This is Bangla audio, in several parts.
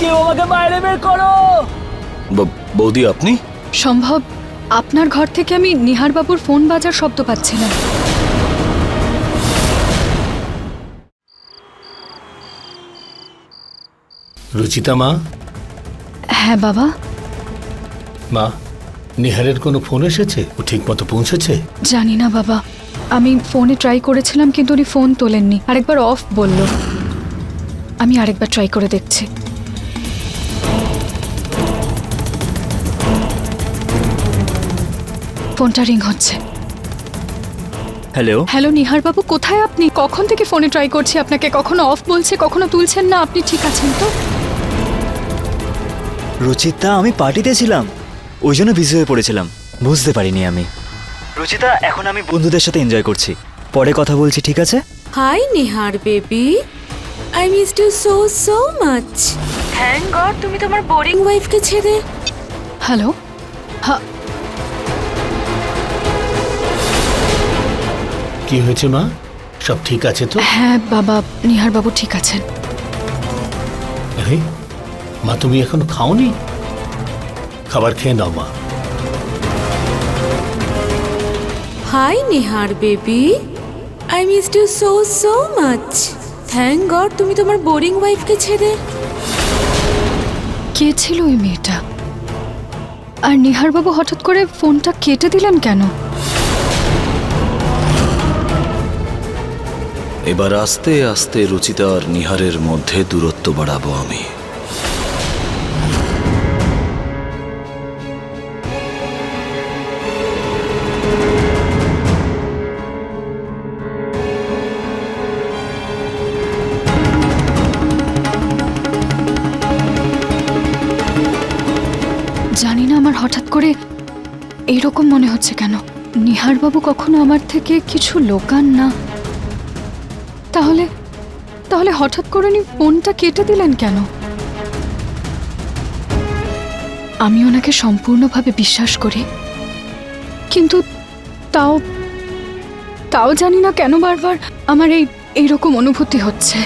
কেউ আমাকে বাইরে বের করো। বৌদি আপনি? সম্ভব আপনার ঘর থেকে আমি নিহার বাবুর ফোন বাজার শব্দ পাচ্ছিলাম। রুচিতা মা? হ্যাঁ বাবা। মা, নিহারের কোনো ফোন এসেছে? ও ঠিক মতো পৌঁছেছে? জানি না বাবা, আমি ফোনে ট্রাই করেছিলাম কিন্তু উনি ফোন তোলেননি, আরেকবার অফ বলল। আমি আরেকবার ট্রাই করে দেখছি। ফোনটা রিং হচ্ছে। হ্যালো হ্যালো নিহার বাবু, কোথায় আপনি? কখন থেকে ফোনে ট্রাই করছি আপনাকে, কখনো অফ বলছে কখনো তুলছেন না। আপনি ঠিক আছেন তো? রুচিতা, আমি পার্টিতে ছিলাম, ওই জন্য বিজি হয়ে পড়েছিলাম, বুঝতে পারিনি আমি। রুচিতা, এখন আমি বন্ধুদের সাথে এনজয় করছি, পরে কথা বলছি, ঠিক আছে? Hi Nihar baby, I missed you so so much. Thank God তুমি তোমার বোরিং ওয়াইফকে ছেড়ে। হ্যালো, হ্যাঁ কি হয়েছে মা? সব ঠিক আছে তো? হ্যাঁ বাবা, নিহার বাবু ঠিক আছেন। আরে মা, তুমি এখন খাওনি? খাবার খেয়ে নাও মা। Hi Nihar baby, I missed you so so much. Thank God তুমি তোমার বোরিং ওয়াইফকে ছেড়ে। কে ছিল ওই মেয়েটা? আর নিহার বাবু হঠাৎ করে ফোনটা কেটে দিলেন কেন? এবার আস্তে আস্তে রুচিতা আর নিহারের মধ্যে দূরত্ব বাড়াবো আমি। জানি না আমার হঠাৎ করে এইরকম মনে হচ্ছে কেন। নিহার বাবু কখনো আমার থেকে কিছু লোকান না, তাহলে তাহলে হঠাৎ করে উনি ফোনটা কেটে দিলেন কেন? আমি ওনাকে সম্পূর্ণভাবে বিশ্বাস করি, কিন্তু তাও তাও জানি না কেন বারবার আমার এইরকম অনুভূতি হচ্ছে।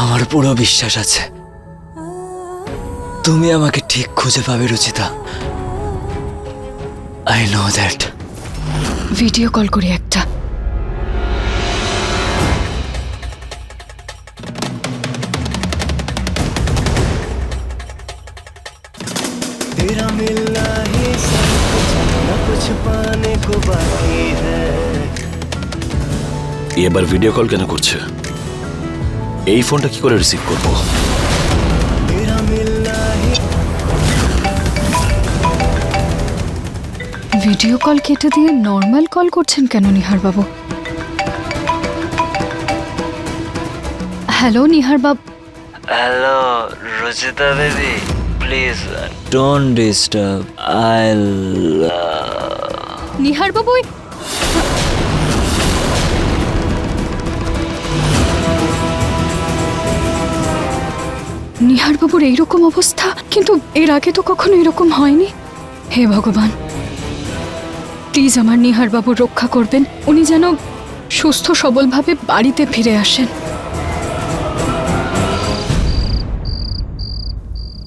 আমার পুরো বিশ্বাস আছে তুমি আমাকে ঠিক খুঁজে পাবে Ruchita, I know that. Video call করি একটা। तेरा मिलना ही सब कुछ, न कुछ पाने को बाकी है। এবার ভিডিও কল কেন করছে? এই ফোনটা কি করে রিসিভ করবো? तेरा मिलना ही ভিডিও কল কেটে দিয়ে নর্মাল কল করছেন কেন নিহার বাবু? Hello Nihar Babu. Hello Ruchita baby, please don't disturb, I Nihar বাবু, নিহার বাবুর এইরকম অবস্থা, কিন্তু এর আগে তো কখনো এরকম হয়নি। হে ভগবান, প্লিজ আমার নিহার বাবুর রক্ষা করবেন, উনি যেন সুস্থ সবলভাবে বাড়িতে ফিরে আসেন।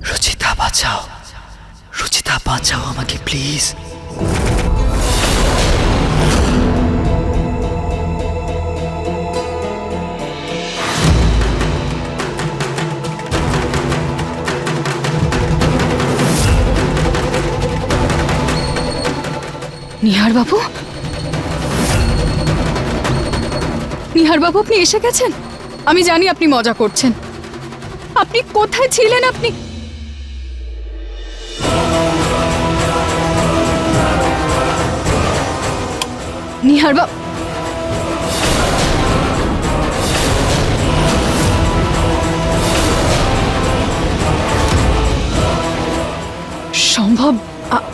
রুচিতা বাঁচাও, রুচিতা বাঁচাও আমাকে প্লিজ। নিহার বাবু, নিহার বাবু আপনি এসে গেছেন। আমি জানি আপনি মজা করছেন। আপনি কোথায় ছিলেন? আপনি নিহার বাবু,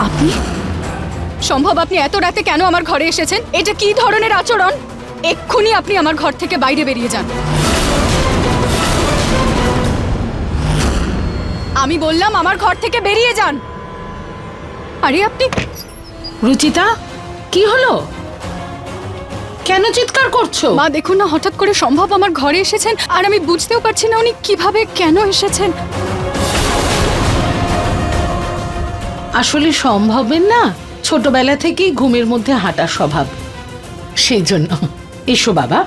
আপনি সম্ভব আপনি এত রাতে কেন আমার ঘরে এসেছেন? এটা কি ধরনের আচরণ? এক্ষুনি আপনি আমার ঘর থেকে বাইরে বেরিয়ে যান। আমি বললাম আমার ঘর থেকে বেরিয়ে যান। আরে আপনি রুচিতা, কি হলো? কেন চিৎকার করছো? মা দেখুন না, হঠাৎ করে সম্ভব আমার ঘরে এসেছেন আর আমি বুঝতেও পারছি না উনি কিভাবে কেন এসেছেন। আসলে সম্ভবের না ছোটবেলা থেকেই ঘুমের মধ্যে হাঁটার স্বভাব, সেই জন্য। এসো বাবা,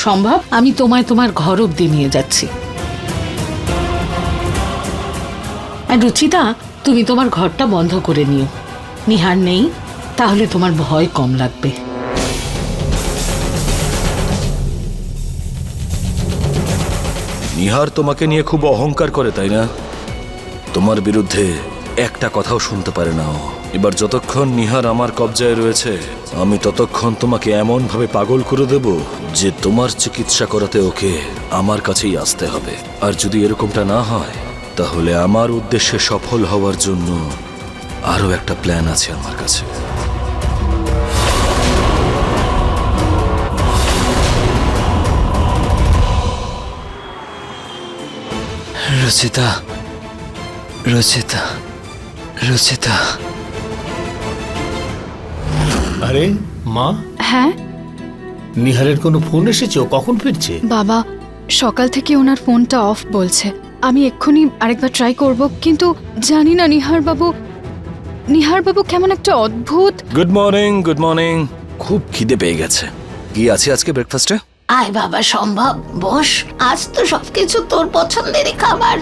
সম্ভব, আমি তোমায় তোমার ঘর অব্দি নিয়ে যাচ্ছি। আর রুচিতা, তুমি তোমার ঘরটা বন্ধ করে নিও। নিহার নেই, তাহলে তোমার ভয় কম লাগবে। নিহার তোমাকে নিয়ে খুব অহংকার করে, তাই না? তোমার বিরুদ্ধে একটা কথাও শুনতে পারে না ও। এবার যতক্ষণ নিহার আমার কবজায় রয়েছে, আমি ততক্ষণ তোমাকে এমন ভাবে পাগল করে দেব যে তোমার চিকিৎসা করাতে ওকে আমার কাছেই আসতে হবে। আর যদি এরকমটা না হয়, তাহলে আমার উদ্দেশ্যে সফল হওয়ার জন্য আরো একটা প্ল্যান আছে আমার কাছে। রুচিতা, রুচিতা, রুচিতা। আরে মা, হ্যাঁ নিহারের কোনো ফোন এসেছে? ও কখন ফিরছে? বাবা, সকাল থেকে ওনার ফোনটা অফ বলছে। আমি এক্ষুনি আরেকবার ট্রাই করব, কিন্তু জানি না নিহার বাবু কেমন একটা অদ্ভুত। Good morning, good morning. খুব খিদে পেয়ে গেছে। কি আছে আজকে ব্রেকফাস্টে? আয় বাবা সম্ভব, বস। আজ তো সবকিছু তোর পছন্দেরই খাবার।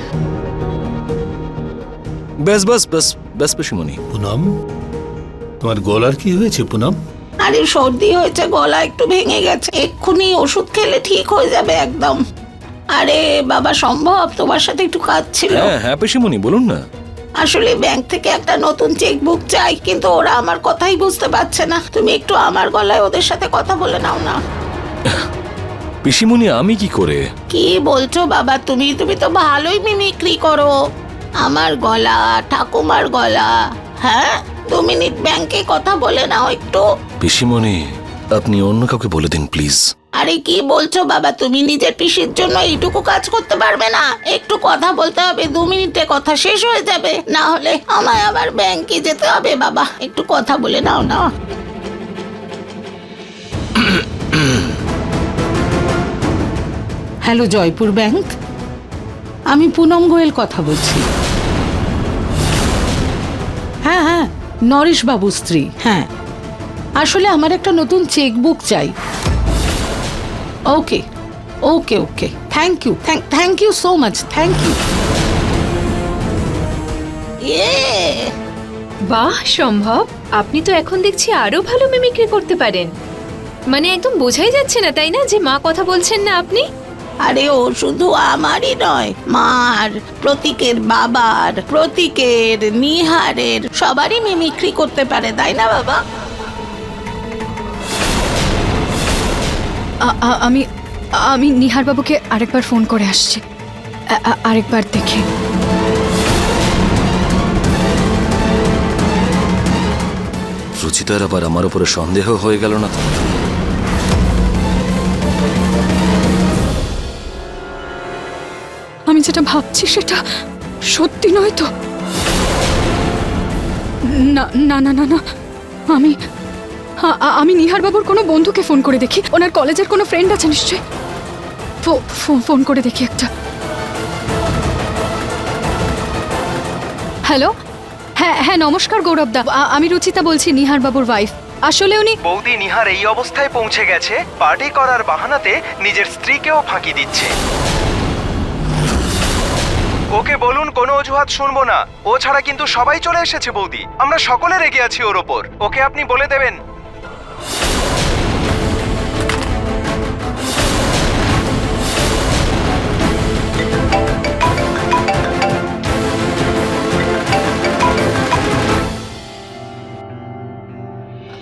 বেশ বেশ বেশ বেশ পিসিমণি। পুনম, তোমার গলার কি হয়েছে পুনম? আরে সর্দি হয়েছে, গলা একটু ভেঙে গেছে, এক্ষুনি ওষুধ খেলে ঠিক হয়ে যাবে একদম। আরে বাবা সম্ভব, তোমার সাথে একটু কাজ ছিল। হ্যাঁ হ্যাঁ পিসিমণি, বলুন না। আসলে ব্যাংক থেকে একটা নতুন চেকবুক চাই, কিন্তু ওরা আমার কথাই বুঝতে পারছে না। তুমি একটু আমার গলায় ওদের সাথে কথা বলে নাও না। পিসিমণি, আমি কি করে? কি বলছো বাবা তুমি? তুমি তো ভালোই মিমিক্রি করো। আমার গলা, ঠাকুমার গলা। হ্যাঁ, 2 মিনিট ব্যাংকে কথা বলে নাও একটু। পিসিমণি, আপনি অন্য কাউকে বলে দিন প্লিজ। আরে কি বলছো বাবা তুমি? নিজের পিসির জন্য এইটুকু কাজ করতে পারবে না? একটু কথা বলতে হবে, 2 মিনিটে কথা শেষ হয়ে যাবে, না হলে আমায় আবার ব্যাংকে যেতে হবে। বাবা একটু কথা বলে নাও না। হ্যালো, জয়পুর ব্যাংক, আমি পুনম গোয়েল কথা বলছি। হ্যাঁ হ্যাঁ, নরেশ বাবুর স্ত্রী। হ্যাঁ, আসলে আমার একটা নতুন চেকবুক চাই। Okay okay okay, thank you, thank you so much, thank you. বাহ সম্ভব, আপনি তো এখন দেখছি আরো ভালো মিমিক্রি করতে পারেন। মানে একদম বোঝাই যাচ্ছে না, তাই না, যে মা কথা বলছেন না আপনি? আরে ও শুধু আমারই নয়, মার, প্রতীকের বাবার, প্রতীকের, নিহারের, সবারই মিমিক্রি করতে পারে, তাই না বাবা? আমি নিহার বাবুকে আরেকবার ফোন করে আসছি, আরেকবার দেখে। রুচিতার আবার আমার উপরে সন্দেহ হয়ে গেল না তো? আমি যেটা ভাবছি সেটা সত্যি নয় তো? না না না না না, আমি নিহার বাবুর কোনো বন্ধুকে ফোন করে দেখি। ওনার কলেজের কোনো ফ্রেন্ড আছে নিশ্চয়ই। ফোন করে দেখি একটা। হ্যালো, হ্যাঁ হ্যাঁ, নমস্কার গৌরবদা, আমি রুচিতা বলছি, নিহার বাবুর ওয়াইফ। আসলে উনি বৌদি, নিহার এই অবস্থায় পৌঁছে গেছে, পার্টি করার বাহানাতে নিজের স্ত্রীকেও ফাঁকি দিচ্ছে। ওকে বলুন কোনো অজুহাত শুনবো না, ও ছাড়া কিন্তু সবাই চলে এসেছে বৌদি, আমরা সকলে রেগে আছি ওর ওপর। ওকে আপনি বলে দেবেন।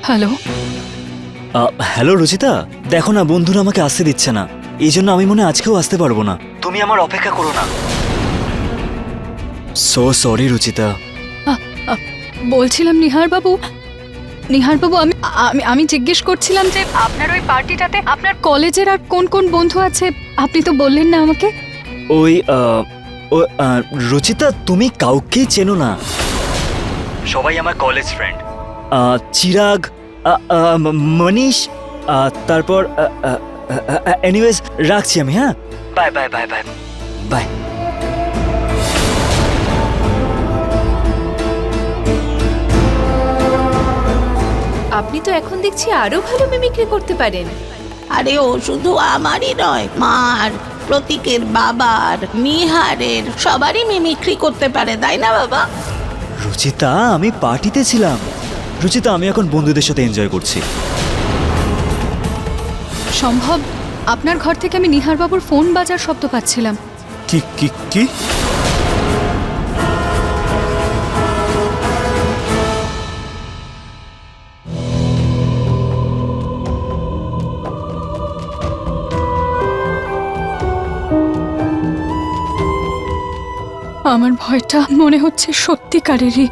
হ্যালো হ্যালো রুচিতা, দেখো না বন্ধুরা আমাকে আসতে দিচ্ছে না, এই জন্য আমি মনে হয় আজকেও আসতে পারবো না। তুমি আমার অপেক্ষা করো না। So sorry Ruchita. বলছিলাম নিহারবাবু আমি আমি আমি জিজ্ঞেস করছিলাম যে আপনার ওই পার্টিটাতে আপনার কলেজের আর কোন কোন বন্ধু আছে আপনি তো বললেন না আমাকে। ওই রুচিতা, তুমি কাউকেই চেনো না, সবাই আমার কলেজ ফ্রেন্ড। চিরাগ, মনীষ, তারপর এনিওয়েজ রাখছি আমি। হ্যাঁ, bye bye bye bye bye. আপনি তো এখন দেখছি আরো ভালো মিমিক্রি করতে পারেন। আরে ও শুধু আমারই নয়, মার, প্রতীকের বাবার, নিহারের, সবারই মিমিক্রি করতে পারে, তাই না বাবা? রুচিতা, আমি পার্টিতে ছিলাম। রুচিতা, আমি এখন বন্ধুদের সাথে এনজয় করছি। সম্ভব আপনার ঘর থেকে আমি নিহারবাবুর ফোন বাজার শব্দ পাচ্ছিলাম। কি কি কি? আমার ভয়টা মনে হচ্ছে সত্যিকারেরই।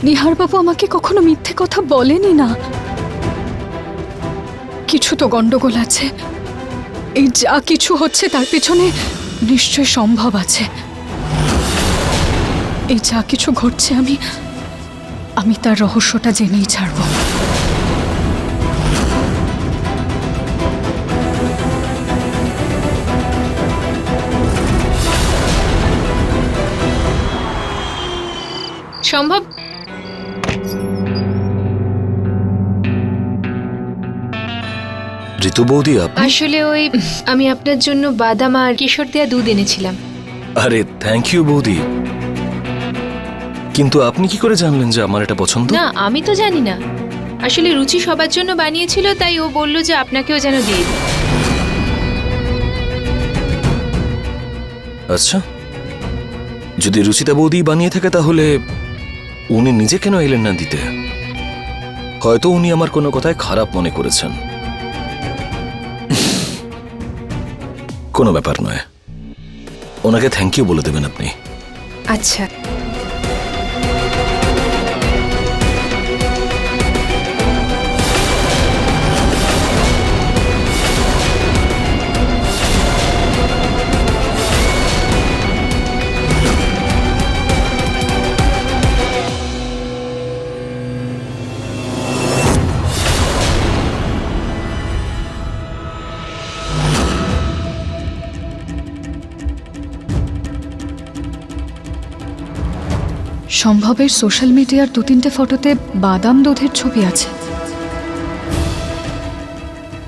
নিহারবাবু আমাকে কখনো মিথ্যে কথা বলেনি না। কিছু তো গন্ডগোল আছে। এই যা কিছু হচ্ছে তার পিছনে নিশ্চয় সম্ভব আছে। এই যা কিছু ঘটছে আমি তার রহস্যটা জেনেই ছাড়ব। সম্ভব ঋতু বৌদি, আপনি? আসলে ওই আমি আপনার জন্য বাদাম আর কেশর দেয়া দুধ এনেছিলাম। আরে থ্যাংক ইউ বৌদি, কিন্তু আপনি কি করে জানলেন যে আমার এটা পছন্দ? না, আমি তো জানি না। আসলে রুচি সবার জন্য বানিয়েছিল, তাই ও বলল যে আপনাকেও যেন দিয়ে দিই। আচ্ছা, যদি রুচিতা বৌদি বানিয়ে থাকে তাহলে উনি নিজে কেন এলেন না দিতে? হয়তো উনি আমার কোনো কথায় খারাপ মনে করেছেন। কোনো ব্যাপার নয়, ওনাকে থ্যাংক ইউ বলে দেবেন আপনি। আচ্ছা। সম্ভবের সোশ্যাল মিডিয়ার 2-3টে ফটোতে বাদাম দুধের ছবি আছে।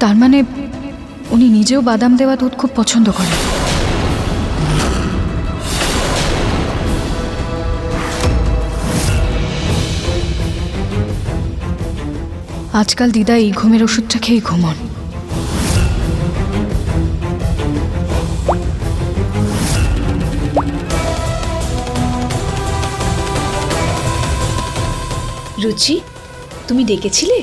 তার মানে উনি নিজেও বাদাম দেওয়া দুধ খুব পছন্দ করেন। আজকাল দিদা এই ঘুমের ওষুধটা খেয়েই ঘুমন। রুচি, তুমি ডেকেছিলে?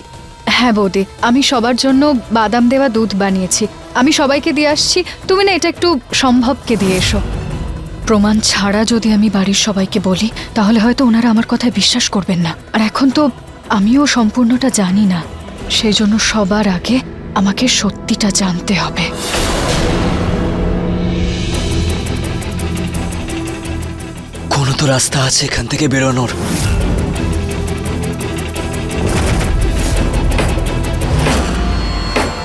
হ্যাঁ বৌদি, আমি সবার জন্য বাদাম দেওয়া দুধ বানিয়েছি। আমি সবাইকে দিয়ে আসছি। তুমি না এটা একটু সম্ভবকে দিয়ে এসো। প্রমাণ ছাড়া যদি আমি বাড়ির সবাইকে বলি তাহলে হয়তো ওনারা আমার কথায় বিশ্বাস করবেন না। আর এখন তো আমিও সম্পূর্ণটা জানি না, সেই জন্য সবার আগে আমাকে সত্যিটা জানতে হবে। কোনো তো রাস্তা আছে এখান থেকে বেরোনোর।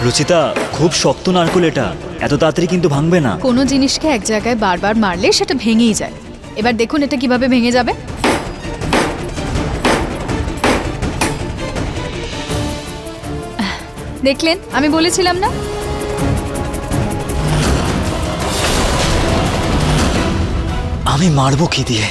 রুচিতা, খুব শক্ত নারকেল এটা, এত তাড়াতাড়ি কিন্তু ভাঙবে না। কোনো জিনিসকে এক জায়গায় বারবার মারলে সেটা ভেঙেই যায়। এবার দেখুন এটা কিভাবে ভেঙে যাবে। দেখলেন, আমি বলেছিলাম না। আমি মারবো কি দিয়ে?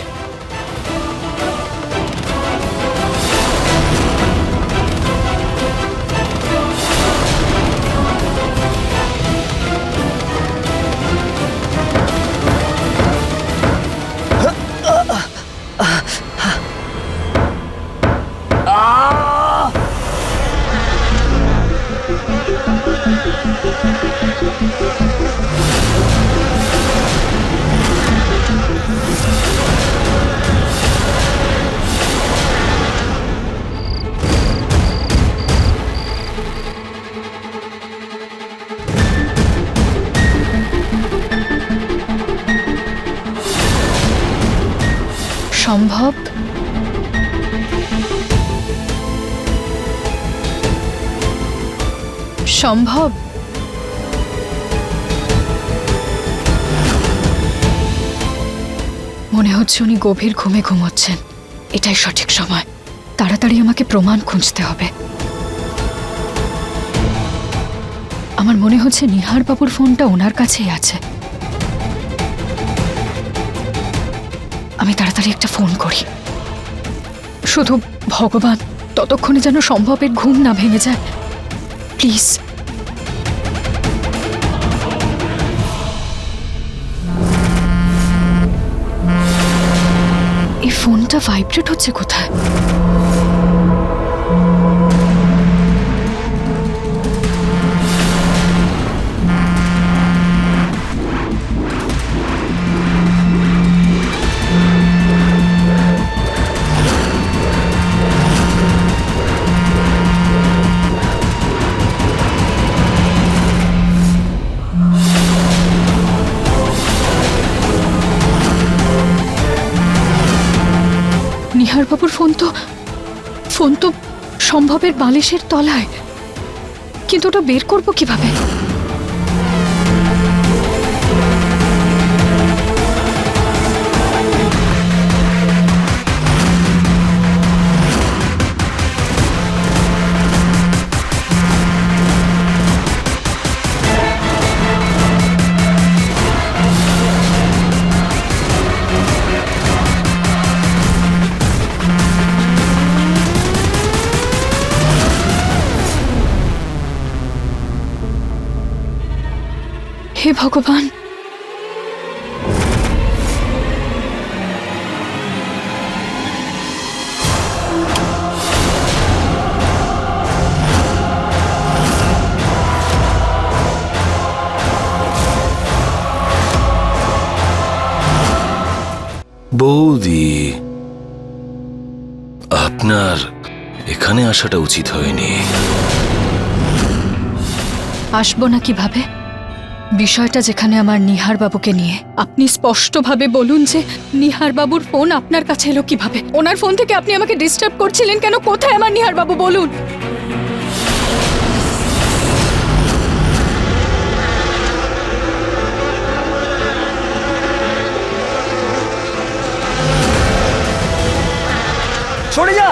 সম্ভব? সম্ভব? মনে হচ্ছে উনি গভীর ঘুমে ঘুমোচ্ছেন। এটাই সঠিক সময়। তাড়াতাড়ি আমাকে প্রমাণ খুঁজতে হবে। আমার মনে হচ্ছে নিহার বাবুর ফোনটা ওনার কাছেই আছে। আমি তাড়াতাড়ি একটা ফোন করি। শুধু ভগবান ততক্ষণে যেন সম্ভবের ঘুম না ভেঙে যায়, প্লিজ। এই ফোনটা ভাইব্রেট হচ্ছে কোথায়? নিহার বাবুর ফোন তো সম্ভবের বালিশের তলায়, কিন্তু ওটা বের করবো কিভাবে? হে ভগবান, বৌদি, আপনার এখানে আসাটা উচিত হয়নি। আসবো না কিভাবে? বিষয়টা যেখানে আমার নিহার বাবুকে নিয়ে। আপনি স্পষ্টভাবে বলুন যে নিহার বাবুর ফোন আপনার কাছে এলো কিভাবে? ওনার ফোন থেকে আপনি আমাকে ডিস্টার্ব করছিলেন কেন? কোথায় আমার নিহার বাবু বলুন। সরে যা!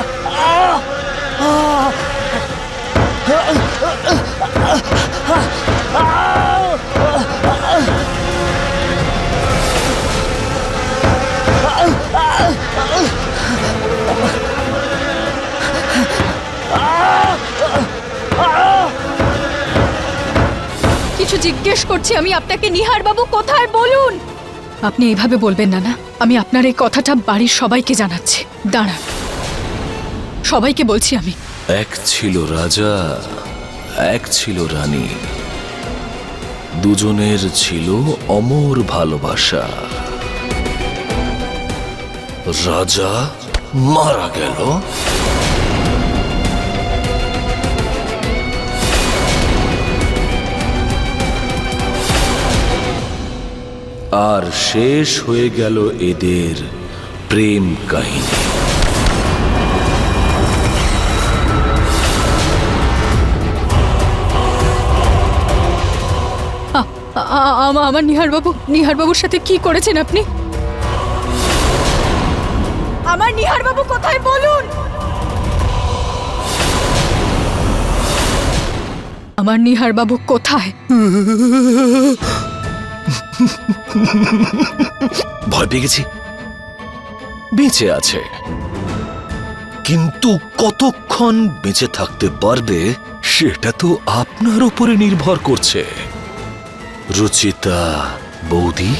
কিছু জিজ্ঞেস করছি আমি আপনাকে, নিহার বাবু কোথায় বলুন। আপনি এইভাবে বলবেন না। আমি আপনার এই কথাটা বাড়ির সবাইকে জানাচ্ছি। দাঁড়ান, সবাইকে বলছি আমি। এক ছিল রাজা, এক ছিল রানী, দুজনের ছিল অমর ভালোবাসা। রাজা মারা গেল, আর শেষ হয়ে গেল এদের প্রেম কাহিনী। আমার নিহার বাবুর সাথে কি করেছেন আপনি? আমার নিহার বাবু কোথায় বলুন। আমার নিহার বাবু কোথায়? ভয় পেয়ে গেছি। বেঁচে আছে, কিন্তু কতক্ষণ বেঁচে থাকতে পারবে সেটা তো আপনার উপরে নির্ভর করছে। রুচিতা বৌদি,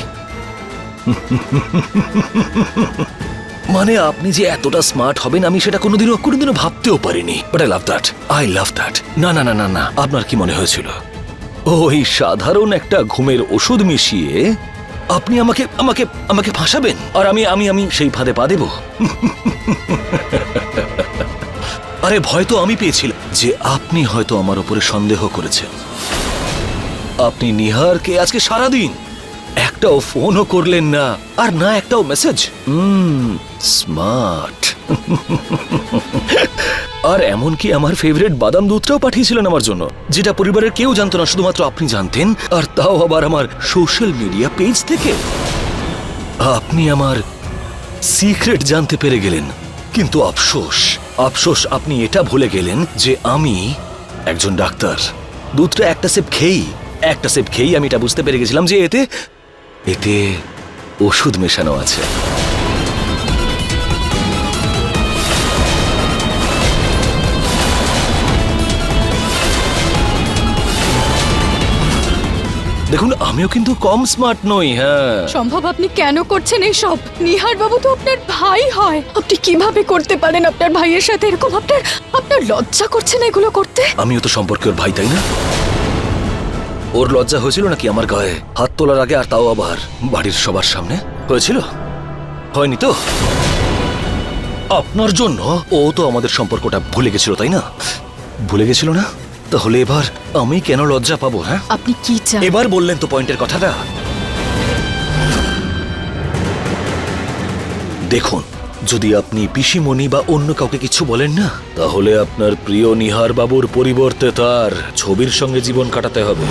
মানে আপনি যে এতটা স্মার্ট হবেন আমি সেটা কোনোদিনও ভাবতেও পারিনি। But I love that. না না না না না, আপনার কি মনে হয়েছিল ওই সাধারণ একটা ঘুমের ওষুধ মিশিয়ে আপনি আমাকে আমাকে আমাকে ফাঁসাবেন আর আমি আমি আমি সেই ফাঁদে পা দেব? আরে ভয় তো আমি পেয়েছিলাম যে আপনি হয়তো আমার উপরে সন্দেহ করেছেন। আপনি নিহারকে আজকে সারাদিন একটাও ফোনও করলেন না, আর না একটাও মেসেজ। স্মার্ট। আর এমনকি আমার ফেভারিট বাদাম দুধটাও পাঠিয়েছিলেন আমার জন্য, যেটা পরিবারের কেউ জানতো না, শুধুমাত্র আপনি জানতেন, আর তাও আবার আমার সোশ্যাল মিডিয়া পেজ থেকে। আপনি আমার সিক্রেট জানতে পেরে গেলেন, কিন্তু আফসোস আফসোস আপনি এটা ভুলে গেলেন যে আমি একজন ডাক্তার। দুধটা একটা সেপ খেয়েই আমি এটা বুঝতে পেরে গেছিলাম যে এতে ওষুধ মেশানো আছে। দেখুন, আমিও কিন্তু কম স্মার্ট নই। হ্যাঁ, সম্ভব আপনি কেন করছেন এইসব? নিহার বাবু তো আপনার ভাই হয়, আপনি কিভাবে করতে পারেন আপনার ভাইয়ের সাথে এরকম? আপনার লজ্জা করছে না এগুলো করতে? আমিও তো সম্পর্কে ওর ভাই, তাই না? ওর লজ্জা হয়েছিল নাকি আমার গায়ে হাত তোলার আগে, আর তাও আবার বাড়ির সবার সামনে? হয়েছিল? হয়নি তো? আপনার জন্য ও তো আমাদের সম্পর্কটা ভুলে গেছিল, তাই না? ভুলে গেছিল না? তাহলে এবার আমি কেন লজ্জা পাবো? হ্যাঁ, আপনি কি চান? এবার বললেন তো পয়েন্টের কথাটা। দেখুন, যদি আপনি পিসিমণি বা অন্য কাউকে কিছু বলেন না, তাহলে আপনার প্রিয় নিহার বাবুর পরিবর্তে তার ছবির সঙ্গে জীবন কাটাতে হবে।